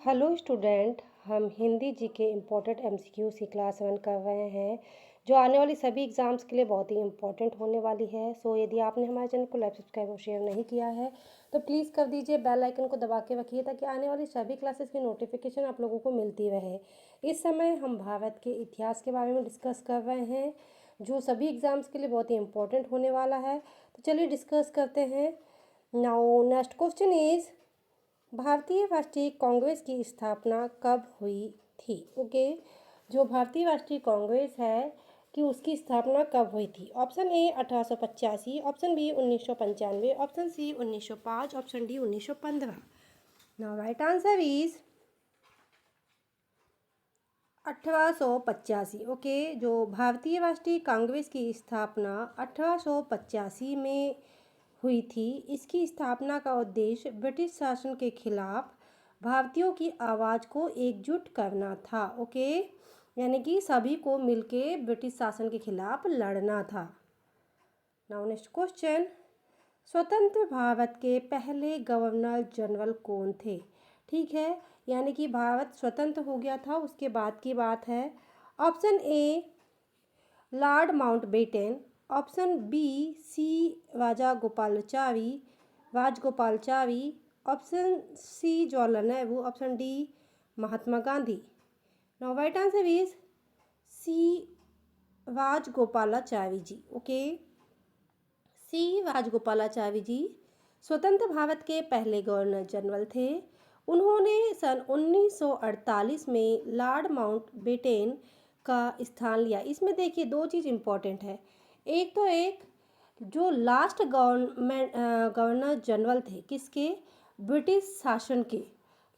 Hello student, हम हिंदी जी के important MCQs की क्लास 1 कर रहे हैं जो आने वाली सभी एग्ज़ाम्स के लिए बहुत ही इम्पोर्टेंट होने वाली है। सो यदि आपने हमारे चैनल को लाइक सब्सक्राइब और शेयर नहीं किया है तो प्लीज़ कर दीजिए, बेल आइकन को दबा के रखिए ताकि आने वाली सभी क्लासेस की नोटिफिकेशन आप लोगों को मिलती रहे। इस समय हम भारत के इतिहास के बारे में डिस्कस कर रहे हैं जो सभी एग्ज़ाम्स के लिए बहुत ही इम्पोर्टेंट होने वाला है। तो चलिए डिस्कस करते हैं। नाउ नेक्स्ट क्वेश्चन इज़ भारतीय राष्ट्रीय कांग्रेस की स्थापना कब हुई थी? ओके, जो भारतीय राष्ट्रीय कांग्रेस है कि उसकी स्थापना कब हुई थी? Option A 1885, option B 1995, option C 1905, option D 1915। Now right answer is 1885। Okay, जो भारतीय राष्ट्रीय कांग्रेस की स्थापना 1885 में हुई थी। इसकी स्थापना का उद्देश्य ब्रिटिश शासन के खिलाफ भारतीयों की आवाज़ को एकजुट करना था। ओके, यानी कि सभी को मिलके ब्रिटिश शासन के खिलाफ लड़ना था। नाउ नेक्स्ट क्वेश्चन, स्वतंत्र भारत के पहले गवर्नर जनरल कौन थे? ठीक है, यानी कि भारत स्वतंत्र हो गया था उसके बाद की बात है। Option A Lord Mountbatten, option B C Rajagopalachari, option C Jawaharlal Nehru, option D Mahatma Gandhi. Now right answer is C Rajagopalachari ji. Okay, C Rajagopalachari ji स्वतंत्र भारत के पहले गवर्नर जनरल थे। उन्होंने सन 1948 में लॉर्ड माउंटबेटन का स्थान लिया। इसमें देखिए दो चीज़ इम्पोर्टेंट है। एक तो जो लास्ट गवर्नर जनरल थे किसके? ब्रिटिश शासन के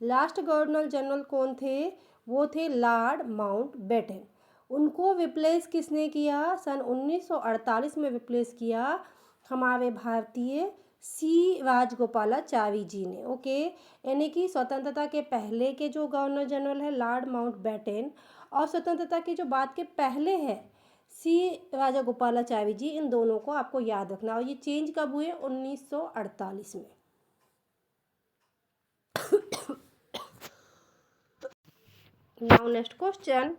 लास्ट गवर्नर जनरल कौन थे? वो थे लॉर्ड माउंटबेटन। उनको रिप्लेस किसने किया? सन 1948 में रिप्लेस किया हमारे भारतीय सी राजगोपालाचारी जी ने। ओके, यानी कि स्वतंत्रता के पहले के जो गवर्नर जनरल है लॉर्ड माउंटबेटन और स्वतंत्रता के जो बाद के पहले हैं सी राजगोपालाचारी जी, इन दोनों को आपको याद रखना। और ये चेंज कब हुए? 1948 में। नाउ नेक्स्ट क्वेश्चन,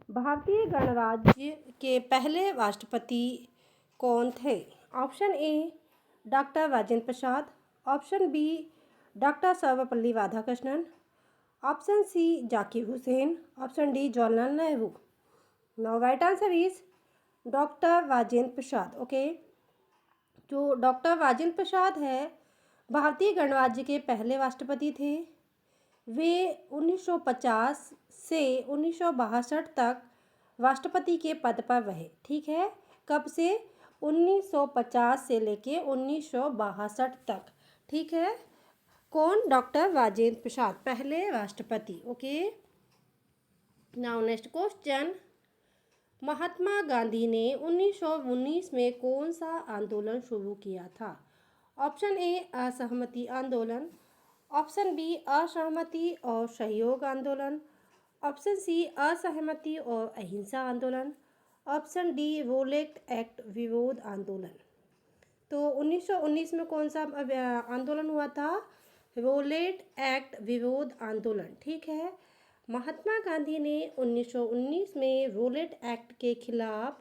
भारतीय गणराज्य के पहले राष्ट्रपति कौन थे? Option A doctor Rajendra Prasad, option B doctor Sarvepalli Radhakrishnan, option C Zakir Hussain, option D Jawaharlal Nehru. Now right answer is doctor Rajendra Prasad. Okay, जो डॉक्टर राजेंद्र प्रसाद है भारतीय गणराज्य के पहले राष्ट्रपति थे। वे 1950 से 1962 तक राष्ट्रपति के पद पर रहे। ठीक है, कब से? 1950 से लेके 1962 तक। ठीक है, कौन? डॉक्टर राजेंद्र प्रसाद, पहले राष्ट्रपति। Okay, now next question, Mahatma Gandhi ने 1919 में कौन सा आंदोलन शुरू किया था? ऑप्शन ए असहमति आंदोलन, ऑप्शन बी असहमति और सहयोग आंदोलन, ऑप्शन सी असहमति और अहिंसा आंदोलन, ऑप्शन डी रोलेट एक्ट विरोध आंदोलन। तो 1919 में कौन सा आंदोलन हुआ था? रोलेट एक्ट विरोध आंदोलन। ठीक है, महात्मा गांधी ने 1919 में रोलेट एक्ट के खिलाफ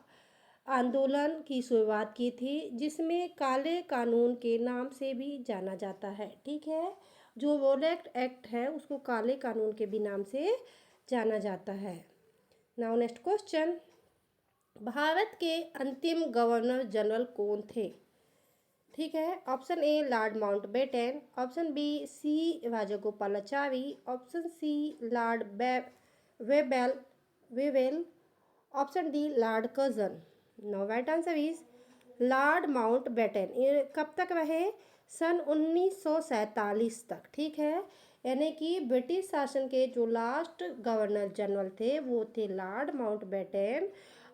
आंदोलन की शुरुआत की थी जिसमें काले कानून के नाम से भी जाना जाता है। ठीक है, जो रोलेट एक्ट है उसको काले कानून के भी नाम से जाना जाता है। नाउ नेक्स्ट क्वेश्चन, भारत के अंतिम गवर्नर जनरल कौन थे? ठीक है, option A Lord Mountbatten, option B C Rajagopalachari, option C Lord Wavell, option D Lord Curzon. No right answer is Lord Mountbatten. ये कब तक रहे? सन 1947 तक। ठीक है, यानी कि ब्रिटिश शासन के जो लास्ट गवर्नर जनरल थे वो थे लॉर्ड माउंटबेटन।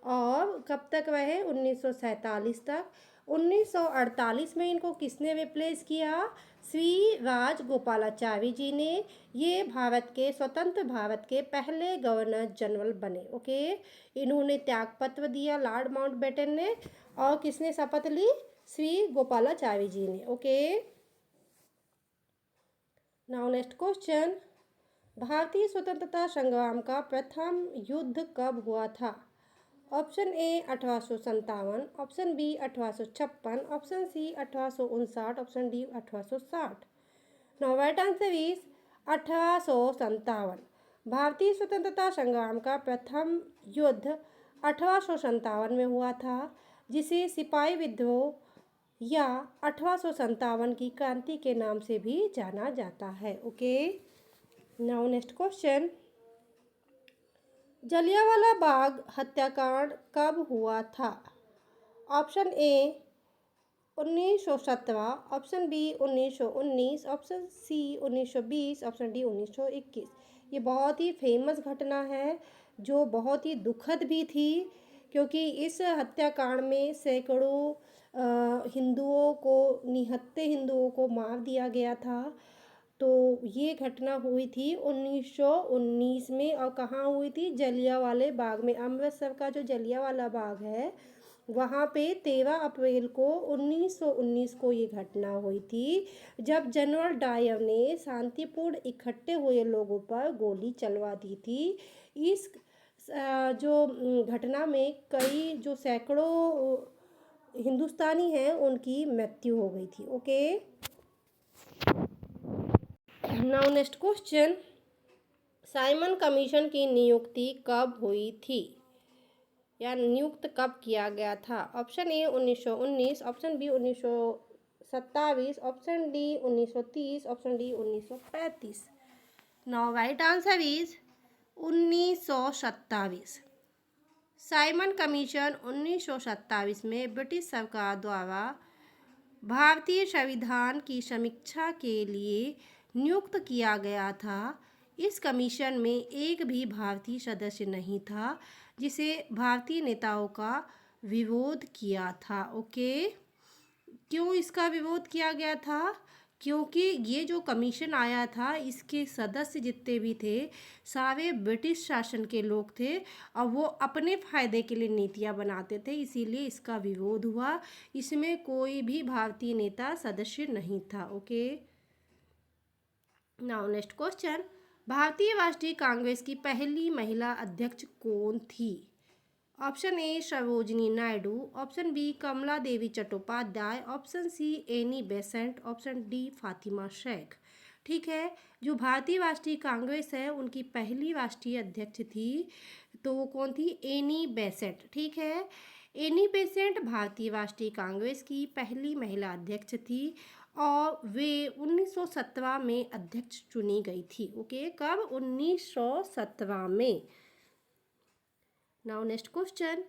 और कब तक रहे? 1947 तक। 1948 में इनको किसने रिप्लेस किया? श्री राजगोपालाचारी जी ने। ये भारत के स्वतंत्र भारत के पहले गवर्नर जनरल बने। ओके, इन्होंने त्यागपत्र दिया लॉर्ड माउंटबेटन ने, और किसने शपथ ली? श्री गोपालाचारी जी ने। ओके, नाउ नेक्स्ट क्वेश्चन, भारतीय स्वतंत्रता संग्राम का प्रथम युद्ध कब हुआ था? Option A 1857, option B 1856, option C 1859, option D 1860। Now right answer is 1857। भारतीय स्वतंत्रता संग्राम का प्रथम युद्ध 1857 में हुआ था, जिसे सिपाही विद्रोह या 1857 की क्रांति के नाम से भी जाना जाता है। Okay, now next question. Jallianwala Bagh हत्याकांड कब हुआ था? Option A 1917, option B 1919, option C 1920, option D 1921। ये बहुत ही फेमस घटना है, जो बहुत ही दुखद भी थी, क्योंकि इस हत्याकांड में सैकड़ों हिंदुओं को, निहत्थे हिंदुओं को मार दिया गया था। तो ये घटना हुई थी 1919 में, और कहाँ हुई थी? जलियांवाले बाग में। अमृतसर का जो जलियांवाला बाग है, वहाँ पे 13 अप्रैल को 1919 को ये घटना हुई थी, जब जनरल डायर ने शांतिपूर्ण इकट्ठे हुए लोगों पर गोली चलवा दी थी। इस जो घटना में कई जो सैकड़ों हिंदुस्तानी हैं, उनकी मृत्यु हो गई थी। Okay, now next question. Simon commission की नियुक्ति कब हुई थी, या नियुक्त कब किया गया था? Option A 1919, option B 1927, option D 1930, option D 1935। Now right answer is 1927। Simon Commission 1927 में ब्रिटिश सरकार द्वारा भारतीय संविधान की समीक्षा के लिए नियुक्त किया गया था। इस कमीशन में एक भी भारतीय सदस्य नहीं था, जिसे भारतीय नेताओं का विरोध किया था। ओके, क्यों इसका विरोध किया गया था? क्योंकि ये जो कमीशन आया था, इसके सदस्य जितने भी थे, सारे ब्रिटिश शासन के लोग थे, और वो अपने फ़ायदे के लिए नीतियाँ बनाते थे, इसीलिए इसका विरोध हुआ। इसमें कोई भी भारतीय नेता सदस्य नहीं था। Okay, now next question. भारतीय राष्ट्रीय कांग्रेस की पहली महिला अध्यक्ष कौन थी? Option A Sarojini Naidu, option B Kamala Devi Chattopadhyay, option C Annie Besant, option D Fatima Sheikh. ठीक है, जो भारतीय राष्ट्रीय कांग्रेस है, उनकी पहली राष्ट्रीय अध्यक्ष थी, तो वो कौन थी? Annie Besant. ठीक है, एनी बेसेंट भारतीय राष्ट्रीय कांग्रेस की पहली महिला अध्यक्ष थी, और वे 1917 में अध्यक्ष चुनी गई थी। ओके, कब? 1917 में। Now next question.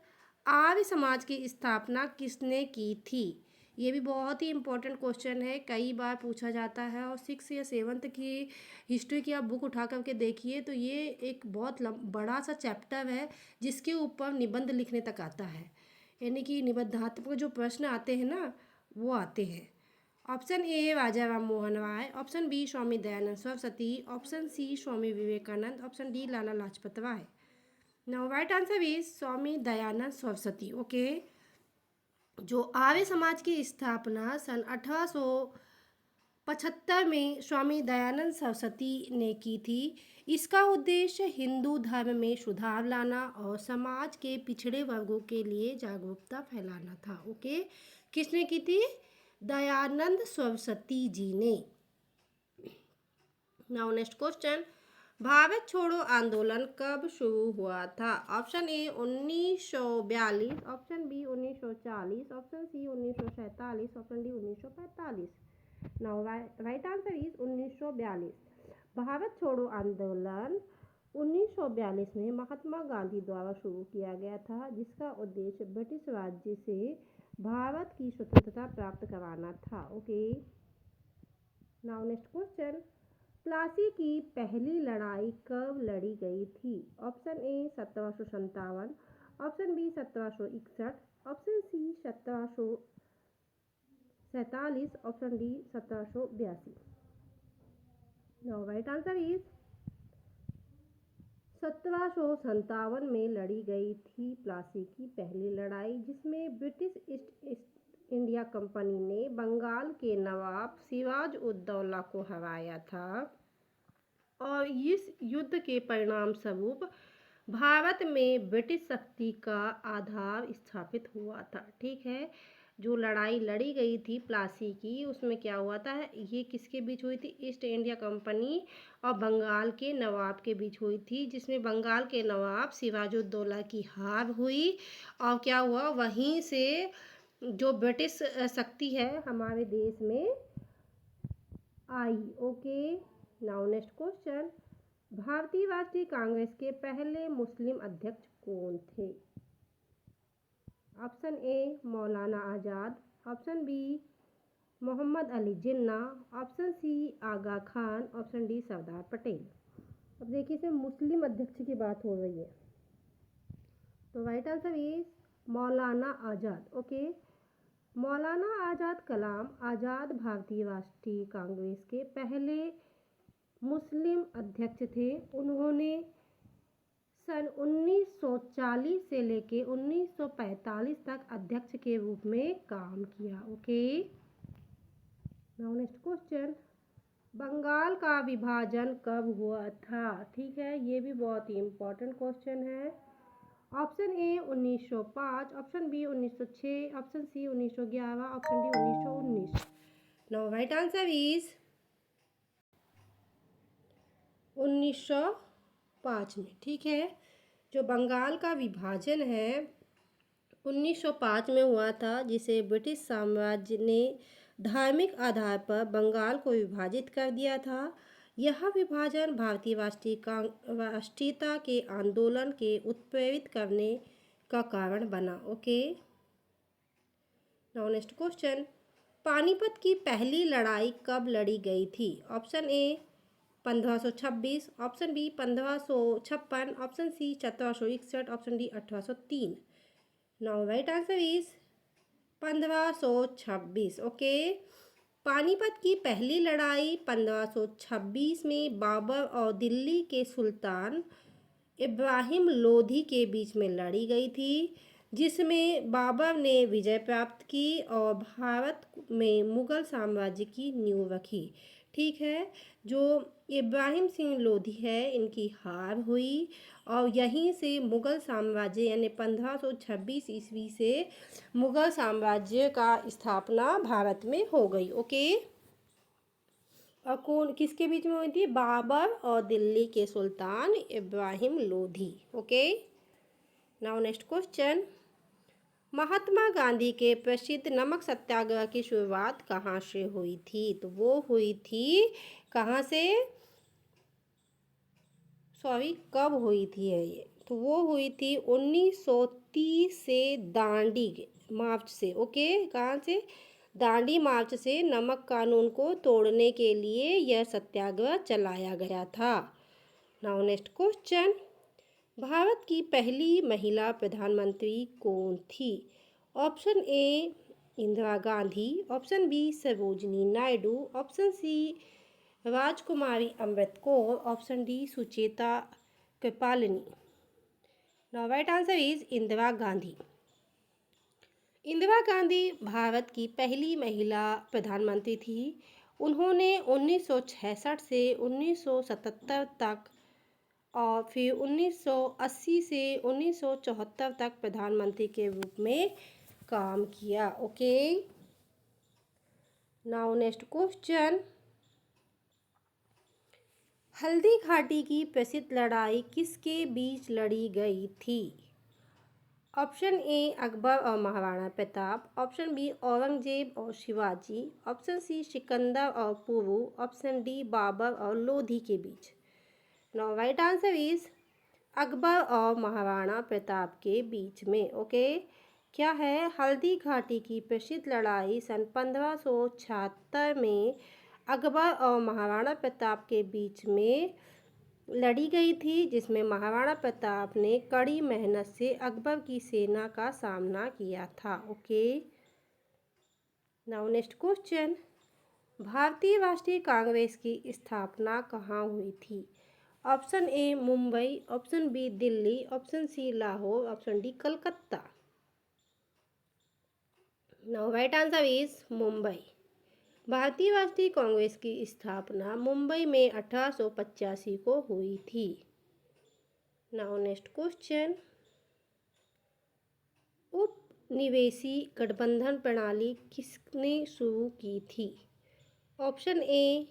Arya Samaj की स्थापना किसने की थी? ये भी बहुत ही इंपॉर्टेंट क्वेश्चन है, कई बार पूछा जाता है, और 6 या 7th की हिस्ट्री की आप बुक उठा करके देखिए, तो ये एक बहुत बड़ा सा चैप्टर है, जिसके ऊपर निबंध लिखने तक आता है, यानी कि निबंधात्मक जो प्रश्न आते हैं ना, वो आते हैं। Option A Raja Ram Mohan Roy, option B Swami Dayanand Saraswati, option C Swami Vivekananda, option D Lala Lajpat Rai. Now right answer is Swami Dayanand Saraswati. Okay, जो आर्य समाज की स्थापना सन 1875 में स्वामी दयानंद सरस्वती ने की थी। इसका उद्देश्य हिंदू धर्म में सुधार लाना और समाज के पिछड़े वर्गों के लिए जागरूकता फैलाना था। ओके, किसने की थी? दयानंद सरस्वती जी ने। Now next question. भारत छोड़ो आंदोलन कब शुरू हुआ था? Option A 1942, option B 1940, option C 1947, option D 1945। Now right answer is 1942। भारत छोड़ो आंदोलन 1942 में महात्मा गांधी द्वारा शुरू किया गया था, जिसका उद्देश्य ब्रिटिश राज्य से भारत की स्वतंत्रता प्राप्त कराना था। Okay, now next question. Plassey की पहली लड़ाई कब लड़ी गई थी? Option A 1757, option B 1761, option C 1747, option D 1782। Now right answer is 1757 में लड़ी गई थी प्लासी की पहली लड़ाई, जिसमें ब्रिटिश ईस्ट इंडिया कंपनी ने बंगाल के नवाब सिराज उद दौला को हराया था। और इस युद्ध के परिणाम स्वरूप भारत में ब्रिटिश शक्ति का आधार स्थापित हुआ था। ठीक है, जो लड़ाई लड़ी गई थी प्लासी की, उसमें क्या हुआ था, ये किसके बीच हुई थी, ईस्ट इंडिया कंपनी और बंगाल के नवाब के बीच हुई थी, जिसमें बंगाल के नवाब सिराजुद्दौला की हार हुई और क्या हुआ, वहीं से जो ब्रिटिश शक्ति है हमारे देश में आई। ओके, नाउ नेक्स्ट क्वेश्चन, भारतीय राष्ट्रीय कांग्रेस के पहले मुस्लिम अध्यक्ष कौन थे? ऑप्शन ए मौलाना आज़ाद, option B Mohammad Ali Jinnah, option C आगा खान, ऑप्शन डी सरदार पटेल। अब देखिए इसमें मुस्लिम अध्यक्ष की बात हो रही है, तो right answer is Maulana Azad. Okay, मौलाना आज़ाद कलाम आज़ाद भारतीय राष्ट्रीय कांग्रेस के पहले मुस्लिम अध्यक्ष थे। उन्होंने सन 1940 से लेके 1945 तक अध्यक्ष के रूप में काम किया। Okay, now next question, Bengal का विभाजन कब हुआ था? ठीक है, ये भी बहुत ही इम्पोर्टेंट क्वेश्चन है। Option A 1905, option B 1906, option C 1911, option D 1919। Now right answer is 1905 में। ठीक है, जो बंगाल का विभाजन है 1905 में हुआ था, जिसे ब्रिटिश साम्राज्य ने धार्मिक आधार पर बंगाल को विभाजित कर दिया था। यह विभाजन भारतीय राष्ट्रीयता के आंदोलन के उत्प्रेरित करने का कारण बना। Okay, now next question, Panipat की पहली लड़ाई कब लड़ी गई थी? Option A 1526, option B 1556, option C 1761, option D 1803। Now right answer is 1526। Okay, Panipat की पहली लड़ाई 1526 में बाबर और दिल्ली के सुल्तान इब्राहिम लोधी के बीच में लड़ी गई थी, जिसमें बाबर ने विजय प्राप्त की और भारत में मुगल साम्राज्य की नींव रखी। ठीक है, जो इब्राहिम सिंह लोधी है इनकी हार हुई और यहीं से मुगल साम्राज्य यानी 1526 ईस्वी से मुगल साम्राज्य का स्थापना भारत में हो गई। ओके, और कौन किसके बीच में हुई थी? बाबर और दिल्ली के सुल्तान Ibrahim Lodi. Okay, now next question, Mahatma Gandhi के प्रसिद्ध नमक सत्याग्रह की शुरुआत कहाँ से हुई थी? तो वो हुई थी कहाँ से, कब हुई थी ये? तो वो हुई थी 1930 से दांडी मार्च से। ओके, कहाँ से? दांडी मार्च से नमक कानून को तोड़ने के लिए यह सत्याग्रह चलाया गया था। नाउ नेक्स्ट क्वेश्चन, भारत की पहली महिला प्रधानमंत्री कौन थी? Option A Indira Gandhi, option B Sarojini Naidu, option C Rajkumari Amrit Kaur, option D Sucheta Kripalani. Now right answer is Indira Gandhi. Indira Gandhi Bharat की पहली महिला प्रधानमंत्री थी। उन्होंने 1966 से 1977 तक और फिर 1980 से 1974 तक प्रधानमंत्री के रूप में काम किया। Okay, now next question, Haldi Ghati की प्रसिद्ध लड़ाई किसके बीच लड़ी गई थी? ऑप्शन ए अकबर और महाराणा प्रताप, ऑप्शन बी औरंगजेब और शिवाजी, ऑप्शन सी सिकंदर और पुरू, ऑप्शन डी बाबर और लोधी के बीच। Now right answer is Akbar और महाराणा प्रताप के बीच में। ओके, क्या है? हल्दी घाटी की प्रसिद्ध लड़ाई सन 1576 में अकबर और महाराणा प्रताप के बीच में लड़ी गई थी, जिसमें महाराणा प्रताप ने कड़ी मेहनत से अकबर की सेना का सामना किया था। ओके, नाउ नेक्स्ट क्वेश्चन, भारतीय राष्ट्रीय कांग्रेस की स्थापना कहाँ हुई थी? Option A Mumbai, option B Delhi, option C Lahore, option D Calcutta. Now right answer is Mumbai. भारतीय राष्ट्रीय कांग्रेस की स्थापना मुंबई में 1885 को हुई थी। नाउ नेक्स्ट क्वेश्चन, उपनिवेशी गठबंधन प्रणाली किसने शुरू की थी? Option A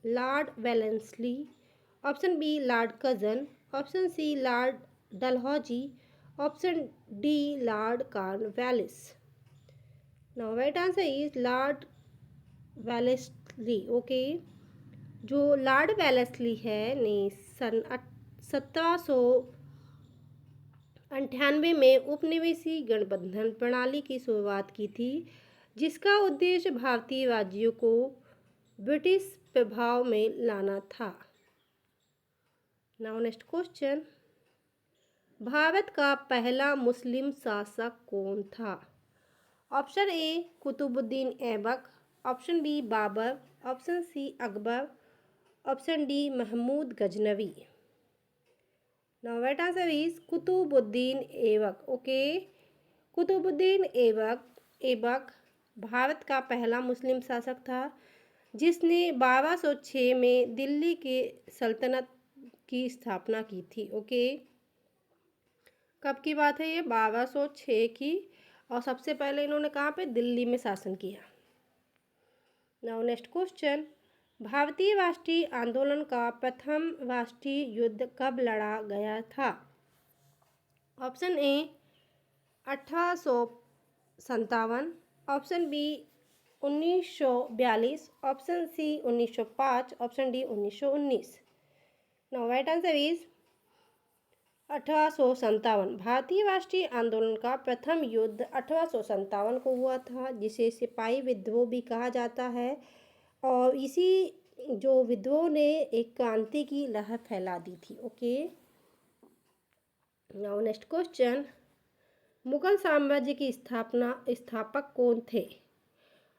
Lord Wellesley, option B Lord Curzon, option C Lord Dalhousie, option D Lord Cornwallis. Now right answer is Lord Wellesley. Okay, जो लॉर्ड वेलेस्ली है ने सन 1798 में उपनिवेशी गठबंधन प्रणाली की शुरुआत की थी, जिसका उद्देश्य भारतीय राज्यों को ब्रिटिश प्रभाव में लाना था। नाउ नेक्स्ट क्वेश्चन, भारत का पहला मुस्लिम शासक कौन था? Option A Qutubuddin Aibak, option B Babur, option C Akbar, option D Mahmud Ghaznavi. Now right answer is Qutubuddin Aibak. Okay, Qutubuddin Aibak Bharat का पहला मुस्लिम शासक था, जिसने 1206 में दिल्ली के सल्तनत की स्थापना की थी। ओके, कब की बात है ये? 1206 की, और सबसे पहले इन्होंने कहाँ पे? दिल्ली में शासन किया। नाउ नेक्स्ट क्वेश्चन, भारतीय राष्ट्रीय आंदोलन का प्रथम राष्ट्रीय युद्ध कब लड़ा गया था? Option A 1857, option B 1942, option C 1905, option D 1919। Now right answer is 1857। भारतीय राष्ट्रीय आंदोलन का प्रथम युद्ध 1857 को हुआ था, जिसे सिपाही विद्रोह भी कहा जाता है, और इसी जो विद्रोह ने एक क्रांति की लहर फैला दी थी। Okay, now next question, Mughal साम्राज्य की स्थापक कौन थे?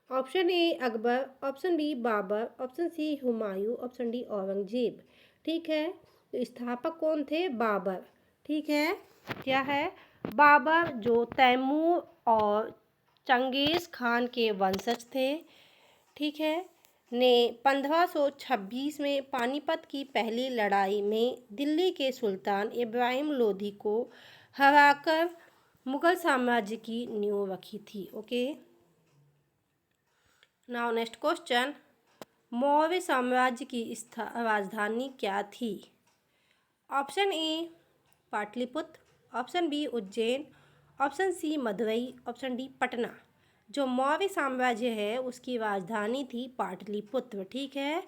Option A Akbar, option B Babur, option C Humayun, option D Aurangzeb. ठीक है, तो स्थापक कौन थे? बाबर। ठीक है, क्या है? बाबर, जो तैमूर और चंगेज़ खान के वंशज थे, ठीक है, ने 1526 में पानीपत की पहली लड़ाई में दिल्ली के सुल्तान इब्राहिम लोधी को हराकर मुगल साम्राज्य की नींव रखी थी। Okay, now next question, Maurya साम्राज्य की राजधानी क्या थी? Option A Pataliputra, option B Ujjain, option C Madurai, option D Patna. जो मौर्य साम्राज्य है उसकी राजधानी थी पाटलिपुत्र। ठीक है,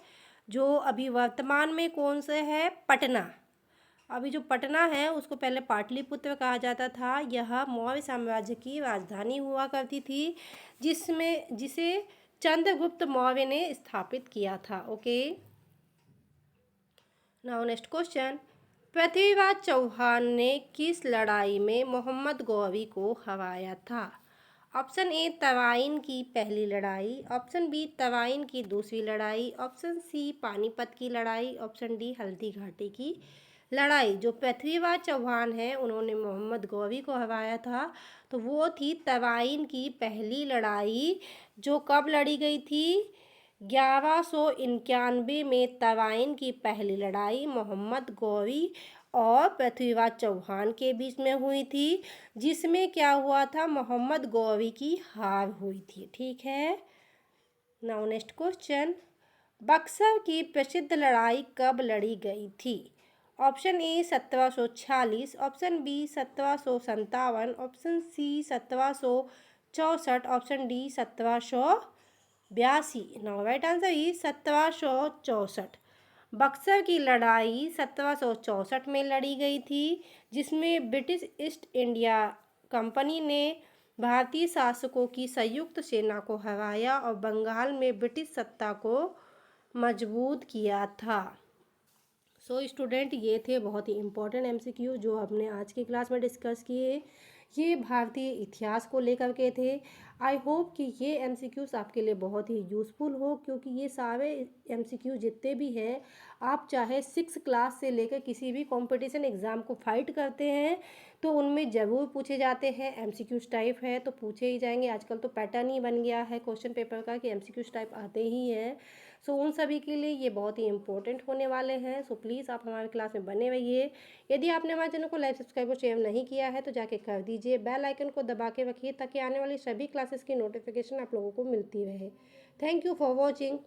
जो अभी वर्तमान में कौन सा है? पटना। अभी जो पटना है उसको पहले पाटलिपुत्र कहा जाता था। यह मौर्य साम्राज्य की राजधानी हुआ करती थी, जिसे चंद्रगुप्त मौर्य ने स्थापित किया था। Okay, now next question, Prithviraj Chauhan ने किस लड़ाई में मोहम्मद गौरी को हराया था? ऑप्शन ए तराइन की पहली लड़ाई, ऑप्शन बी तराइन की दूसरी लड़ाई, ऑप्शन सी पानीपत की लड़ाई, ऑप्शन डी हल्दी घाटी की लड़ाई। जो पृथ्वीराज चौहान है उन्होंने मोहम्मद गौरी को हराया था, तो वो थी तराइन की पहली लड़ाई, जो कब लड़ी गई थी? 1191 में तराइन की पहली लड़ाई मोहम्मद गौरी और पृथ्वीराज चौहान के बीच में हुई थी, जिसमें क्या हुआ था? मोहम्मद गौरी की हार हुई थी। ठीक है, नाउ नेक्स्ट क्वेश्चन, बक्सर की प्रसिद्ध लड़ाई कब लड़ी गई थी? Option A 1746, option B 1757, option C 1764, option D 1782। Now right answer is 1764। Buxar की लड़ाई 1764 में लड़ी गई थी, जिसमें ब्रिटिश ईस्ट इंडिया कंपनी ने भारतीय शासकों की संयुक्त सेना को हराया और बंगाल में ब्रिटिश सत्ता को मजबूत किया था। सो स्टूडेंट, ये थे बहुत ही इम्पोर्टेंट MCQ जो हमने आज की क्लास में डिस्कस किए। ये भारतीय इतिहास को लेकर के थे। आई होप कि ये एमसीक्यूज़ आपके लिए बहुत ही यूज़फुल हो, क्योंकि ये सारे एमसीक्यू जितने भी हैं, आप चाहे 6 क्लास से लेकर किसी भी कंपटीशन एग्ज़ाम को फाइट करते हैं तो उनमें ज़रूर पूछे जाते हैं। एमसीक्यूज़ टाइप है तो पूछे ही जाएंगे। आजकल तो पैटर्न ही बन गया है क्वेश्चन पेपर का कि एमसीक्यूज़ टाइप आते ही हैं। सो उन सभी के लिए ये बहुत ही इंपॉर्टेंट होने वाले हैं। सो प्लीज़ आप हमारे क्लास में बने रहिए। यदि आपने हमारे चैनल को लाइक, सब्सक्राइब और शेयर नहीं किया है तो जाके कर दीजिए। बेल आइकन को दबा के रखिए ताकि आने वाली सभी क्लासेस की नोटिफिकेशन आप लोगों को मिलती रहे। Thank you for watching.